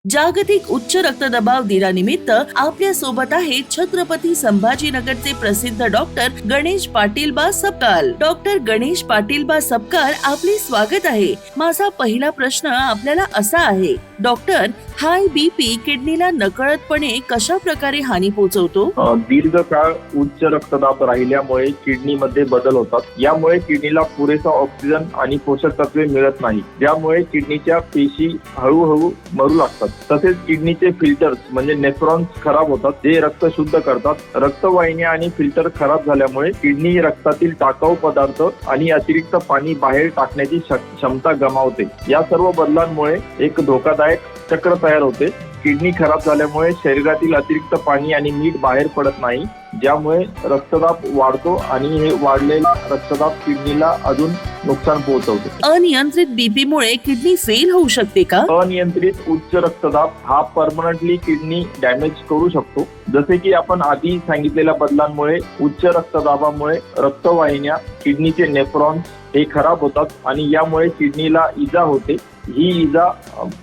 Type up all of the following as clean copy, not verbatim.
जागतिक उच्च रक्तदबाव दिनानिमित्त आपल्या सोबत आहे छत्रपती संभाजीनगरचे प्रसिद्ध डॉक्टर गणेश पाटील बा सपकाळ। डॉक्टर गणेश पाटील बा सपकाळ, आपले स्वागत आहे। माझा पहिला प्रश्न आपल्याला असा आहे, डॉक्टर, हाय बीपी किडनीला नकळतपणे कशा प्रकारे हानी पोहोचवतो? दीर्घकाळ उच्च रक्तदाब राहिल्यामुळे किडनीमध्ये बदल होतात। यामुळे किडनीला पुरेसा ऑक्सिजन आणि पोषक तत्वे मिळत नाही, ज्यामुळे किडनीच्या पेशी हळूहळू मरू लागतात। तसेच किडनीचे फिल्टर्स म्हणजे नेफ्रॉन्स खराब होतात, जे रक्त शुद्ध करतात। रक्तवाहिन्या आणि फिल्टर खराब झाल्यामुळे किडनी रक्तातील टाकाऊ पदार्थ आणि अतिरिक्त पाणी बाहेर टाकण्याची क्षमता गमावते। या सर्व बदलांमुळे एक धोकादायक चक्र तयार होते। किडनी खराब झाल्यामुळे शरीरातील अतिरिक्त पाणी आणि मीठ बाहेर पडत नाही, ज्यामुळे रक्तदाब वाढतो आणि हे वाढलेला रक्तदाब किडनीला अजून नुकसान पोहोचवतो। अनियंत्रित बीपी मुळे किडनी फेल होऊ शकते का? अनियंत्रित उच्च रक्तदाब हा परमनंटली किडनी डॅमेज करू शकतो। जसे की आपण आधी सांगितलेल्या बदलांमुळे उच्च रक्तदाबामुळे रक्तवाहिन्या, किडनीचे नेफ्रॉन्स हे खराब होतात आणि यामुळे किडनीला इजा होते। ही इजा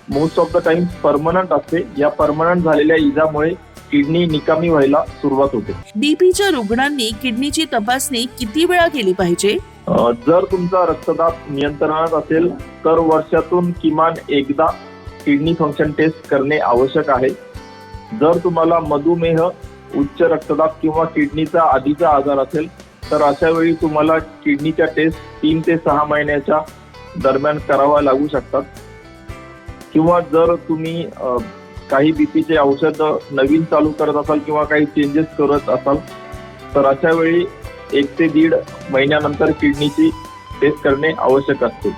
most of the times permanent असते। या परमनंट झालेल्या इजामुळे किडनी निकामी व्हायला सुरुवात होते। बीपीच्या रुग्णांनी किडनीची तपासणी किती वेळा केली पाहिजे? जर तुमचा रक्तदाब नियंत्रणात असेल तर वर्षातून किमान एकदा किडनी फंक्शन टेस्ट करणे आवश्यक आहे। जर तुम्हाला मधुमेह, उच्च रक्तदाब किंवा किडनीचा आधीचा आजार असेल तर अशा वेळी तुम्हाला किडनीच्या टेस्ट 3 ते 6 महिन्याच्या दरम्यान करावा लागू शकतात। किंवा जर तुम्ही काही बीपीचे औषध नवीन चालू करत असाल किंवा काही चेंजेस करत असाल तर अशा वेळी 1 ते 1.5 महिन्यानंतर किडनीची टेस्ट करणे आवश्यक असते।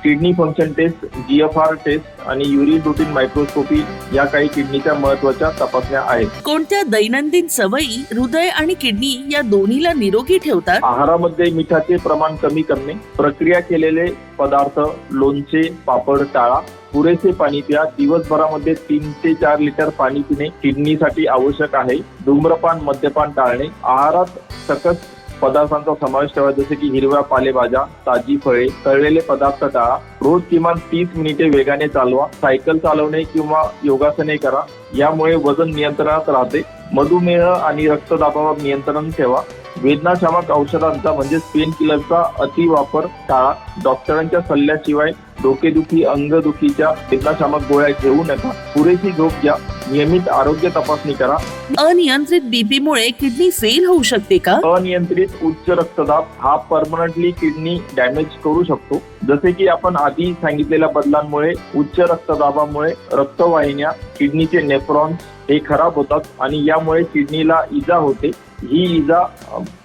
Kidney function test, GFR test आणि युरिन रूटीन मायक्रोस्कोपी या काही किडनीच्या महत्त्वाच्या तपासण्या आहेत। कोणत्या दैनंदिन सवयी हृदय आणि किडनी या दोन्हीला निरोगी ठेवतात? आहारामध्ये मिठाचे प्रमाण कमी करणे, प्रक्रिया केलेले पदार्थ, लोणचे, पापड टाळा, पुरेसे पाणी प्या। दिवसभरामध्ये 3 ते 4 लिटर पाणी पिणे किडनीसाठी आवश्यक आहे। धूम्रपान, मद्यपान टाळणे। आहारात सकस पदार्थांचा समावेश ठेवा, जसे की हिरव्या पालेभाज्या, ताजी फळे, तळलेले पदार्थ टाळा। रोज किमान 30 मिनिटे वेगाने चालवा। सायकल चालवणे किंवा योगासने करा, यामुळे वजन नियंत्रणात राहते। मधुमेह आणि रक्तदाबावर नियंत्रण ठेवा। वेदनाशामक औषधांचा म्हणजेच पेन किलरचा अति वापर टाळा। डॉक्टरांच्या सल्ल्याशिवाय डोकेदुखी, अंगदुखीच्या वेदनाशामक गोळ्या घेऊ नका। पुरेशी झोप घ्या। नियमित आरोग्य तपासणी करा। अनियंत्रित बीपी मुळे किडनी फेल होऊ शकते का? अनियंत्रित उच्च रक्तदाब हा परमनंटली किडनी डॅमेज करू शकतो। जसे की आपण आधी सांगितलेल्या बदलांमुळे उच्च रक्तदाबामुळे रक्तवाहिन्या, किडनीचे नेफ्रॉन्स हे खराब होतात आणि यामुळे किडनीला इजा होते। ही इजा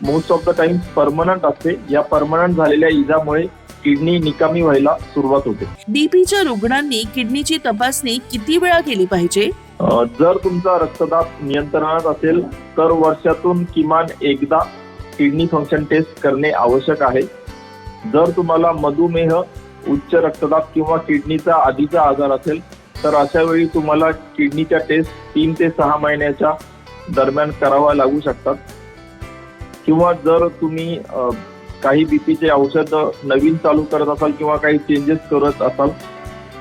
most of the times permanent असते। या परमनंट झालेल्या इजामुळे किडनी निकामी व्हायला सुरुवात होते। बीपीच्या रुग्णांनी किडनीची तपासणी किती वेळा केली पाहिजे? जर तुमचा रक्तदाब नियंत्रणात असेल तर वर्षातून किमान एकदा किडनी फंक्शन टेस्ट करणे आवश्यक आहे। जर तुम्हाला मधुमेह, उच्च रक्तदाब किंवा किडनीचा आधीचा आजार असेल तर अशा वेळी तुम्हाला किडनीच्या टेस्ट 3 ते 6 महिन्याच्या दरम्यान करावा लागू शकतात। किंवा जर तुम्ही काही बीपीचे औषध नवीन चालू करत असाल किंवा काही चेंजेस करत असाल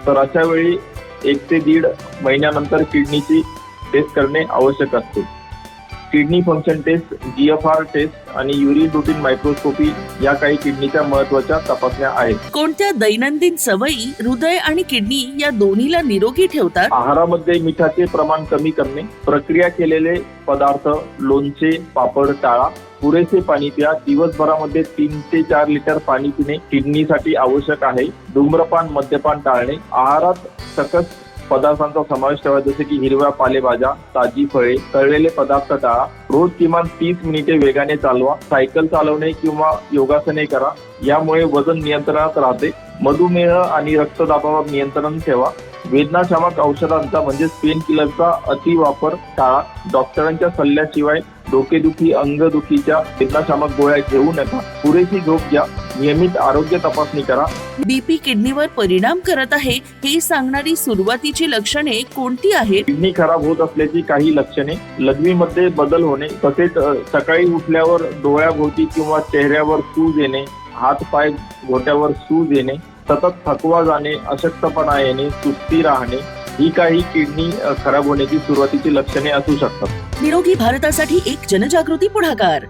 तर अशा वेळी 1 ते 1.5 महिन्यानंतर किडनीची टेस्ट करणे आवश्यक असते। Kidney function test, GFR test आणि युरिन रूटीन मायक्रोस्कोपी या काही किडनीच्या महत्त्वाच्या तपासण्या आहेत। कोणत्या दैनंदिन सवयी हृदय आणि किडनी या दोन्हीला निरोगी ठेवतात? आहारामध्ये मिठाचे प्रमाण कमी करणे, प्रक्रिया केलेले पदार्थ, लोणचे, पापड टाळा, पुरेसे पाणी प्या। दिवसभरामध्ये 3 ते 4 लिटर पाणी पिणे किडनीसाठी आवश्यक आहे। धूम्रपान, मद्यपान टाळणे। आहारात सकस पदार्थांचा समावेश ठेवा, जसे की हिरव्या पालेभाज्या, ताजी फळे, तळलेले पदार्थ टाळा। रोज किमान 30 मिनिटे वेगाने चालवा। सायकल चालवणे किंवा योगासने करा, यामुळे वजन नियंत्रणात राहते। मधुमेह आणि रक्तदाबावर नियंत्रण ठेवा। वेदनाशामक औषधांचा म्हणजेच पेन किलरचा अति वापर टाळा। डॉक्टरांच्या सल्ल्याशिवाय डोकेदुखी, अंगदुखीच्या वेदनाशामक गोळ्या घेऊ नका। पुरेशी झोप घ्या। नियमित आरोग्य तपासणी करा। बीपी किडनीवर परिणाम करत आहे हे सांगणारी सुरुवातीची लक्षणे कोणती आहेत? किडनी खराब होत असल्याची काही लक्षणे: लघवीमध्ये बदल होणे, तसेच सकाळी उठल्यावर डोळ्याभोवती किंवा चेहऱ्यावर सूज येणे, हात पाय घोट्यावर सूज येणे, सतत थकवा जाणे, अशक्तपणा येणे, सुस्ती राहणे, ही काही किडनी खराब होण्याची सुरुवातीची लक्षणे असू शकतात. निरोगी भारतासाठी एक जनजागृती पुढाकार.